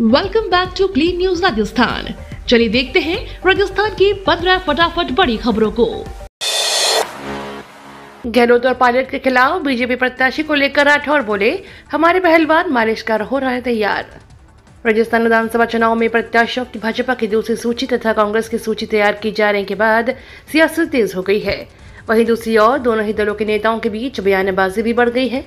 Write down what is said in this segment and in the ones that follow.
Welcome back to clean news Rajasthan. चलिए देखते हैं राजस्थान की 15 फटाफट बड़ी खबरों को। गहलोत और पायलट के खिलाफ बीजेपी प्रत्याशी को लेकर राठौर बोले, हमारे पहलवान मालिश कर हो रहे तैयार। राजस्थान विधानसभा चुनाव में प्रत्याशियों की भाजपा की दूसरी सूची तथा कांग्रेस की सूची तैयार की जाने के बाद सियासत तेज हो गई है। वहीं दूसरी ओर दोनों ही दलों के नेताओं के बीच बयानबाजी भी बढ़ गई है।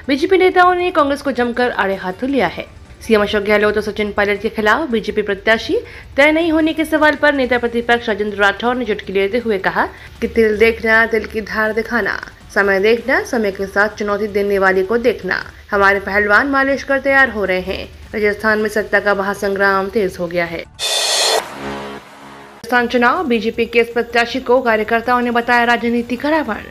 बीजेपी नेताओं ने कांग्रेस को जमकर आड़े हाथों लिया है। सीएम अशोक गहलोत और सचिन पायलट के खिलाफ बीजेपी प्रत्याशी तय नहीं होने के सवाल पर नेता प्रतिपक्ष राजेंद्र राठौर ने चुटकी लेते हुए कहा कि तिल देखना तिल की धार दिखाना, समय देखना समय के साथ चुनौती देने वाले को देखना। हमारे पहलवान मालिश कर तैयार हो रहे हैं। राजस्थान में सत्ता का महासंग्राम तेज हो गया है। राजस्थान चुनाव बीजेपी के इस प्रत्याशी को कार्यकर्ताओं ने बताया राजनीति का रावण।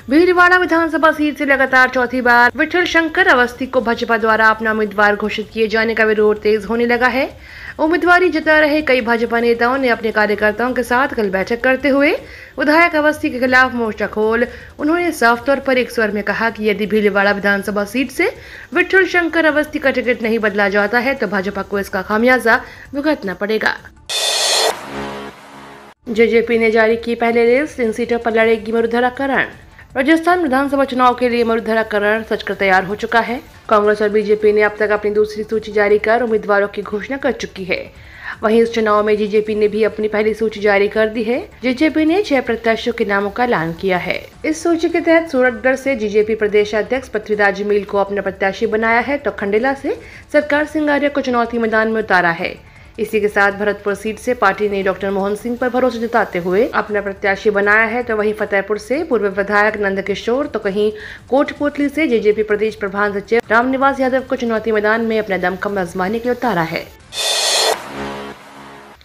भीलवाड़ा विधानसभा सीट से लगातार चौथी बार विठल शंकर अवस्थी को भाजपा द्वारा अपना उम्मीदवार घोषित किए जाने का विरोध तेज होने लगा है। उम्मीदवारी जता रहे कई भाजपा नेताओं ने अपने कार्यकर्ताओं के साथ कल बैठक करते हुए विधायक अवस्थी के खिलाफ मोर्चा खोल उन्होंने साफ तौर पर एक स्वर में कहा कि यदि भीलवाड़ा विधानसभा सीट से विठल शंकर अवस्थी का टिकट नहीं बदला जाता है तो भाजपा को इसका खामियाजा भुगतना पड़ेगा। जेजेपी ने जारी की पहले लिस्ट, इन सीटों पर लड़ेगी मरुधराकरण। राजस्थान विधानसभा चुनाव के लिए मरुधराकरण सचकर तैयार हो चुका है। कांग्रेस और बीजेपी ने अब तक अपनी दूसरी सूची जारी कर उम्मीदवारों की घोषणा कर चुकी है। वहीं इस चुनाव में जेजेपी ने भी अपनी पहली सूची जारी कर दी है। जेजेपी ने 6 प्रत्याशियों के नामों का ऐलान किया है। इस सूची के तहत सूरतगढ़ से जेजेपी प्रदेश अध्यक्ष पृथ्वीराज मील को अपना प्रत्याशी बनाया है तो खंडेला से सरकार सिंह आर्य को चुनौती मैदान में उतारा है। इसी के साथ भरतपुर सीट से पार्टी ने डॉक्टर मोहन सिंह पर भरोसा जताते हुए अपना प्रत्याशी बनाया है तो वहीं फतेहपुर से पूर्व विधायक नंदकिशोर तो कहीं कोटपुतली से जेजेपी प्रदेश प्रधान सचिव रामनिवास यादव को चुनौती मैदान में अपना दमखम आजमाने के लिए उतारा है।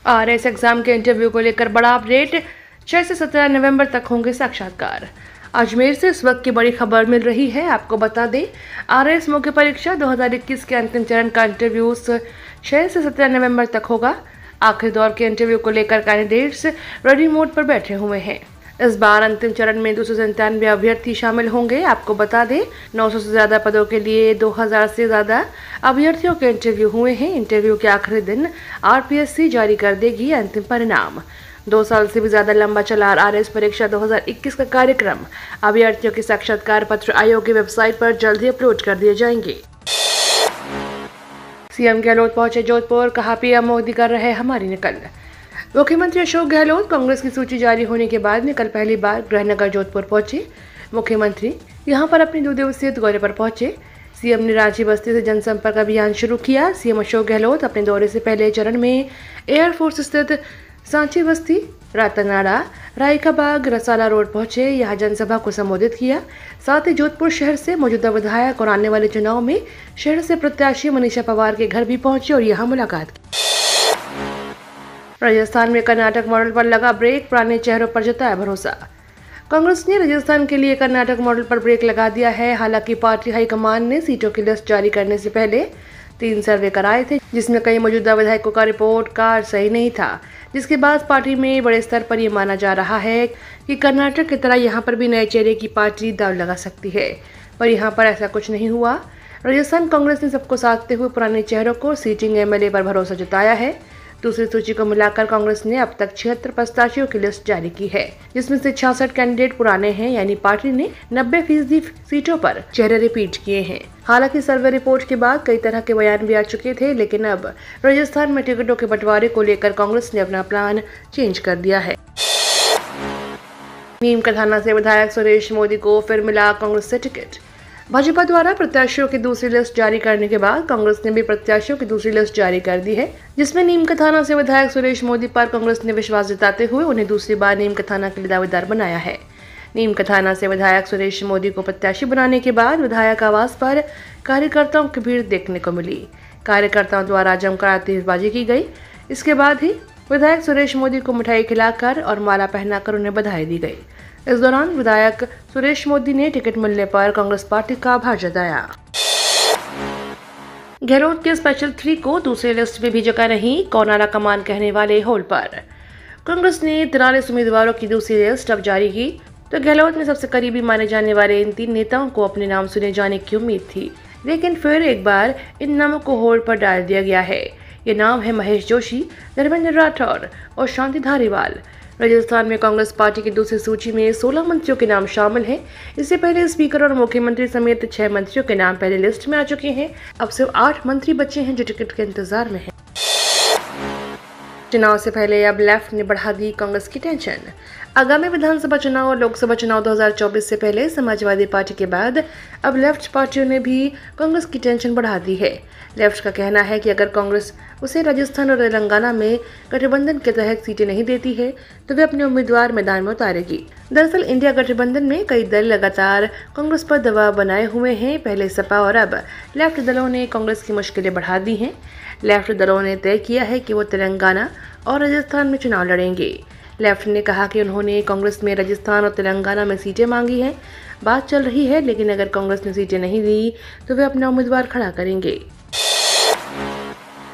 आरएस एग्जाम के इंटरव्यू को लेकर बड़ा अपडेट, 6 से 17 नवंबर तक होंगे साक्षात्कार। अजमेर से इस वक्त की बड़ी खबर मिल रही है। आपको बता दें, आरएस मुख्य परीक्षा 2021 के अंतिम चरण का इंटरव्यू 6 से 17 नवंबर तक होगा। आखिरी दौर के इंटरव्यू को लेकर कैंडिडेट्स रेडी मोड पर बैठे हुए हैं। इस बार अंतिम चरण में 297 अभ्यर्थी शामिल होंगे। आपको बता दें, 900 से ज्यादा पदों के लिए 2000 से ज्यादा अभ्यर्थियों के इंटरव्यू हुए हैं। इंटरव्यू के आखिरी दिन आरपीएससी जारी कर देगी अंतिम परिणाम। 2 साल से भी ज्यादा लंबा चला आरएस परीक्षा 2021 का कार्यक्रम अभ्यर्थियों के साक्षात्कार पत्र आयोग की वेबसाइट पर जल्द ही अपलोड कर दिए जाएंगे। सीएम गहलोत पहुंचे जोधपुर, कहा पीएम मोदी कर रहे हमारी नकल। मुख्यमंत्री अशोक गहलोत कांग्रेस की सूची जारी होने के बाद में कल पहली बार गृहनगर जोधपुर पहुंचे। मुख्यमंत्री यहां पर अपने 2 दिवसीय दौरे पर पहुंचे। सीएम ने रांची बस्ती से जनसंपर्क अभियान शुरू किया। सीएम अशोक गहलोत अपने दौरे से पहले चरण में एयरफोर्स स्थित सांची बस्ती, रातनाड़ा, रायकाबाग, रसाला रोड पहुंचे। यहां जनसभा को संबोधित किया। साथ ही जोधपुर शहर से मौजूदा विधायक और आने वाले चुनाव में शहर से प्रत्याशी मनीषा पवार के घर भी पहुंचे और यहां मुलाकात की। राजस्थान में कर्नाटक मॉडल पर लगा ब्रेक, पुराने चेहरों पर जताया भरोसा। कांग्रेस ने राजस्थान के लिए कर्नाटक मॉडल पर ब्रेक लगा दिया है। हालांकि पार्टी हाईकमान ने सीटों की लिस्ट जारी करने से पहले 3 सर्वे कराए थे, जिसमें कई मौजूदा विधायकों का रिपोर्ट कार्ड सही नहीं था, जिसके बाद पार्टी में बड़े स्तर पर यह माना जा रहा है कि कर्नाटक की तरह यहां पर भी नए चेहरे की पार्टी दाव लगा सकती है, पर यहां पर ऐसा कुछ नहीं हुआ। राजस्थान कांग्रेस ने सबको साधते हुए पुराने चेहरों को सीटिंग एमएलए पर भरोसा जताया है। दूसरी सूची को मिलाकर कांग्रेस ने अब तक 76 प्रत्याशियों की लिस्ट जारी की है, जिसमें से 66 कैंडिडेट पुराने हैं, यानी पार्टी ने 90% सीटों पर चेहरे रिपीट किए हैं। हालांकि सर्वे रिपोर्ट के बाद कई तरह के बयान भी आ चुके थे, लेकिन अब राजस्थान में टिकटों के बंटवारे को लेकर कांग्रेस ने अपना प्लान चेंज कर दिया है। नीम का थाना से विधायक सुरेश मोदी को फिर मिला कांग्रेस से टिकट। भाजपा द्वारा प्रत्याशियों की दूसरी लिस्ट जारी करने के बाद कांग्रेस ने भी प्रत्याशियों की दूसरी लिस्ट जारी कर दी है, जिसमें नीम का थाना से विधायक सुरेश मोदी पर कांग्रेस ने विश्वास जताते हुए उन्हें दूसरी बार नीम का थाना के लिए दावेदार बनाया है। नीम का थाना से विधायक सुरेश मोदी को प्रत्याशी बनाने के बाद विधायक आवास पर कार्यकर्ताओं की भीड़ देखने को मिली। कार्यकर्ताओं द्वारा जमकर आतिशबाजी की गई। इसके बाद ही विधायक सुरेश मोदी को मिठाई खिलाकर और माला पहनाकर उन्हें बधाई दी गई। इस दौरान विधायक सुरेश मोदी ने टिकट मिलने पर कांग्रेस पार्टी का आभार जताया। गहलोत के स्पेशल 3 को दूसरी लिस्ट में भी जगह नहीं, कौनारा कमान कहने वाले होल पर। कांग्रेस ने 43 उम्मीदवारों की दूसरी लिस्ट अब जारी की तो गहलोत में सबसे करीबी माने जाने वाले इन 3 नेताओं को अपने नाम सुने जाने की उम्मीद थी, लेकिन फिर एक बार इन नामों को होल्ड पर डाल दिया गया है। ये नाम है महेश जोशी, धर्मेंद्र राठौर और शांति धारीवाल। राजस्थान में कांग्रेस पार्टी की दूसरी सूची में 16 मंत्रियों के नाम शामिल हैं। इससे पहले स्पीकर और मुख्यमंत्री समेत 6 मंत्रियों के नाम पहले लिस्ट में आ चुके हैं। अब सिर्फ 8 मंत्री बचे हैं जो टिकट के इंतजार में हैं। चुनाव से पहले अब लेफ्ट ने बढ़ा दी कांग्रेस की टेंशन। आगामी विधानसभा चुनाव और लोकसभा चुनाव 2024 से पहले समाजवादी पार्टी के बाद अब लेफ्ट पार्टियों ने भी कांग्रेस की टेंशन बढ़ा दी है। लेफ्ट का कहना है कि अगर कांग्रेस उसे राजस्थान और तेलंगाना में गठबंधन के तहत सीटें नहीं देती है तो वे अपने उम्मीदवार मैदान में उतारेगी। दरअसल इंडिया गठबंधन में कई दल लगातार कांग्रेस पर दबाव बनाए हुए हैं। पहले सपा और अब लेफ्ट दलों ने कांग्रेस की मुश्किलें बढ़ा दी हैं। लेफ्ट दलों ने तय किया है कि वो तेलंगाना और राजस्थान में चुनाव लड़ेंगे। लेफ्ट ने कहा कि उन्होंने कांग्रेस में राजस्थान और तेलंगाना में सीटें मांगी हैं। बात चल रही है, लेकिन अगर कांग्रेस ने सीटें नहीं दी तो वे अपना उम्मीदवार खड़ा करेंगे।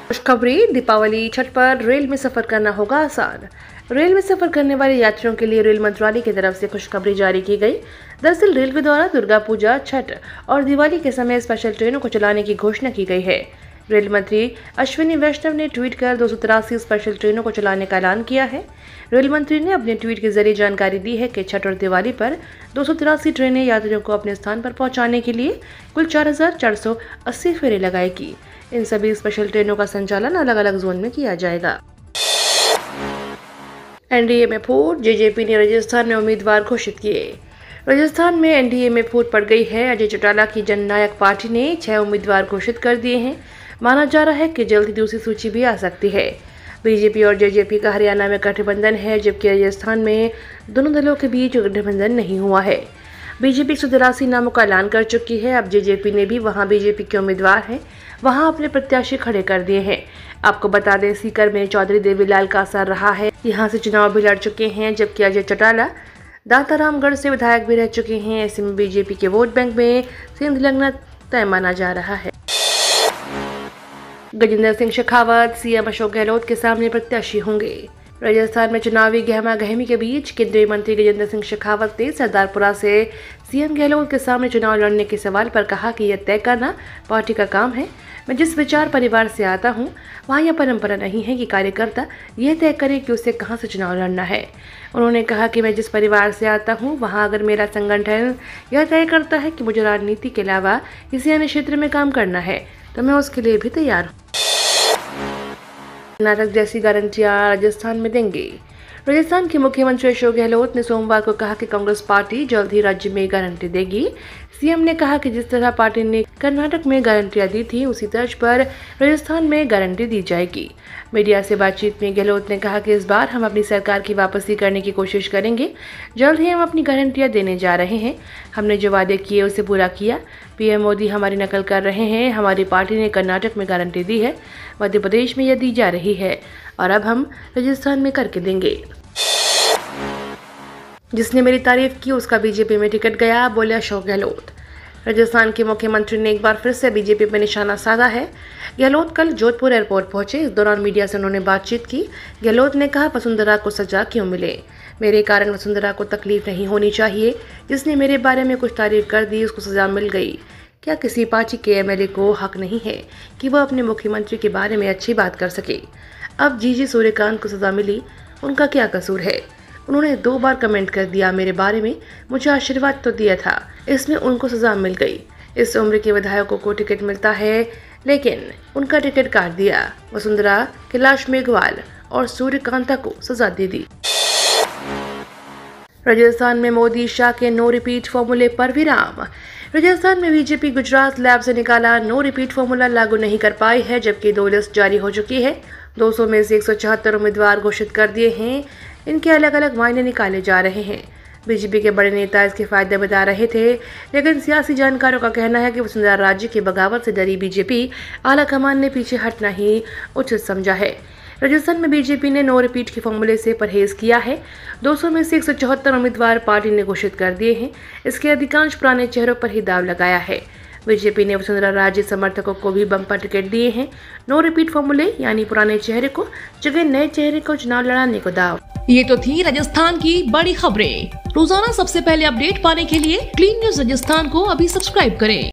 खुशखबरी, दीपावली छठ पर रेल में सफर करना होगा आसान। रेल में सफर करने वाले यात्रियों के लिए रेल मंत्रालय की तरफ से खुशखबरी जारी की गई। दरअसल रेलवे द्वारा दुर्गा पूजा, छठ और दिवाली के समय स्पेशल ट्रेनों को चलाने की घोषणा की गई है। रेल मंत्री अश्विनी वैष्णव ने ट्वीट कर 283 स्पेशल ट्रेनों को चलाने का ऐलान किया है। रेल मंत्री ने अपने ट्वीट के जरिए जानकारी दी है कि छठ और दिवाली पर 283 ट्रेनें यात्रियों को अपने स्थान पर पहुंचाने के लिए कुल 4480 फेरे लगाएगी। इन सभी स्पेशल ट्रेनों का संचालन अलग अलग जोन में किया जाएगा। एनडीए में फूट, जेजेपी ने राजस्थान में उम्मीदवार घोषित किए। राजस्थान में एनडीए में फूट पड़ गई है। अजय चौटाला की जननायक पार्टी ने 6 उम्मीदवार घोषित कर दिए हैं। माना जा रहा है कि जल्द ही दूसरी सूची भी आ सकती है। बीजेपी और जेजेपी का हरियाणा में गठबंधन है, जबकि राजस्थान में दोनों दलों के बीच गठबंधन नहीं हुआ है। बीजेपी 183 नामों का ऐलान कर चुकी है। अब जेजेपी ने भी वहां बीजेपी के उम्मीदवार हैं, वहां अपने प्रत्याशी खड़े कर दिए हैं। आपको बता दें, सीकर में चौधरी देवीलाल का असर रहा है। यहाँ से चुनाव भी लड़ चुके हैं, जबकि अजय चौटाला दातारामगढ़ से विधायक भी रह चुके हैं। ऐसे में बीजेपी के वोट बैंक में सिंध लगना तय माना जा रहा है। गजेंद्र सिंह शेखावत सीएम अशोक गहलोत के सामने प्रत्याशी होंगे। राजस्थान में चुनावी गहमा गहमी के बीच केंद्रीय मंत्री गजेंद्र सिंह शेखावत ने सरदारपुरा से सीएम गहलोत के सामने चुनाव लड़ने के सवाल पर कहा कि यह तय करना पार्टी का काम है। मैं जिस विचार परिवार से आता हूं, वहां यह परंपरा नहीं है कि कार्यकर्ता यह तय करे कि उसे कहां से चुनाव लड़ना है। उन्होंने कहा कि मैं जिस परिवार से आता हूं, वहां अगर मेरा संगठन यह तय करता है कि मुझे राजनीति के अलावा किसी अन्य क्षेत्र में काम करना है तो मैं उसके लिए भी तैयार हूँ। कर्नाटक जैसी गारंटियां राजस्थान में देंगे। राजस्थान के मुख्यमंत्री अशोक गहलोत ने सोमवार को कहा कि कांग्रेस पार्टी जल्द ही राज्य में गारंटी देगी। सीएम ने कहा कि जिस तरह पार्टी ने कर्नाटक में गारंटियां दी थी, उसी तर्ज पर राजस्थान में गारंटी दी जाएगी। मीडिया से बातचीत में गहलोत ने कहा कि इस बार हम अपनी सरकार की वापसी करने की कोशिश करेंगे। जल्द ही हम अपनी गारंटियां देने जा रहे हैं। हमने जो वादे किए उसे पूरा किया। पीएम मोदी हमारी नकल कर रहे हैं। हमारी पार्टी ने कर्नाटक में गारंटी दी है, मध्य प्रदेश में यह दी जा रही है और अब हम राजस्थान में करके देंगे। जिसने मेरी तारीफ की उसका बीजेपी में टिकट गया, बोले अशोक गहलोत। राजस्थान के मुख्यमंत्री ने एक बार फिर से बीजेपी पर निशाना साधा है। गहलोत कल जोधपुर एयरपोर्ट पहुंचे। इस दौरान मीडिया से उन्होंने बातचीत की। गहलोत ने कहा, वसुंधरा को सजा क्यों मिले? मेरे कारण वसुंधरा को तकलीफ नहीं होनी चाहिए। जिसने मेरे बारे में कुछ तारीफ कर दी उसको सजा मिल गई। क्या किसी पार्टी के एमएलए को हक नहीं है कि वह अपने मुख्यमंत्री के बारे में अच्छी बात कर सके? अब जीजी सूर्यकांत को सजा मिली, उनका क्या कसूर है? उन्होंने 2 बार कमेंट कर दिया मेरे बारे में, मुझे आशीर्वाद तो दिया था, इसमें उनको सजा मिल गई। इस उम्र के विधायकों को टिकट मिलता है, लेकिन उनका टिकट काट दिया। वसुंधरा, कैलाश मेघवाल और सूर्यकांता को सजा दे दी। राजस्थान में मोदी शाह के नो रिपीट फॉर्मूले पर विराम। राजस्थान में बीजेपी गुजरात लैब से निकाला नो रिपीट फॉर्मूला लागू नहीं कर पाई है, जबकि 2 लिस्ट जारी हो चुकी है। 200 में से 174 उम्मीदवार घोषित कर दिए हैं। इनके अलग अलग मायने निकाले जा रहे हैं। बीजेपी के बड़े नेता इसके फायदे बता रहे थे, लेकिन सियासी जानकारों का कहना है कि वसुंधरा राज्य की बगावत से डरी बीजेपी आलाकमान ने पीछे हटना ही उचित समझा है। राजस्थान में बीजेपी ने नो रिपीट के फॉर्मूले से परहेज किया है। 200 में से 174 उम्मीदवार पार्टी ने घोषित कर दिए हैं। इसके अधिकांश पुराने चेहरों पर ही दाव लगाया है। बीजेपी ने वसुंधरा राजे समर्थकों को भी बम्पर टिकट दिए हैं। नो रिपीट फॉर्मूले यानी पुराने चेहरे को जगह नए चेहरे को चुनाव लड़ाने को दाव। ये तो थी राजस्थान की बड़ी खबरें। रोजाना सबसे पहले अपडेट पाने के लिए क्लीन न्यूज राजस्थान को अभी सब्सक्राइब करें।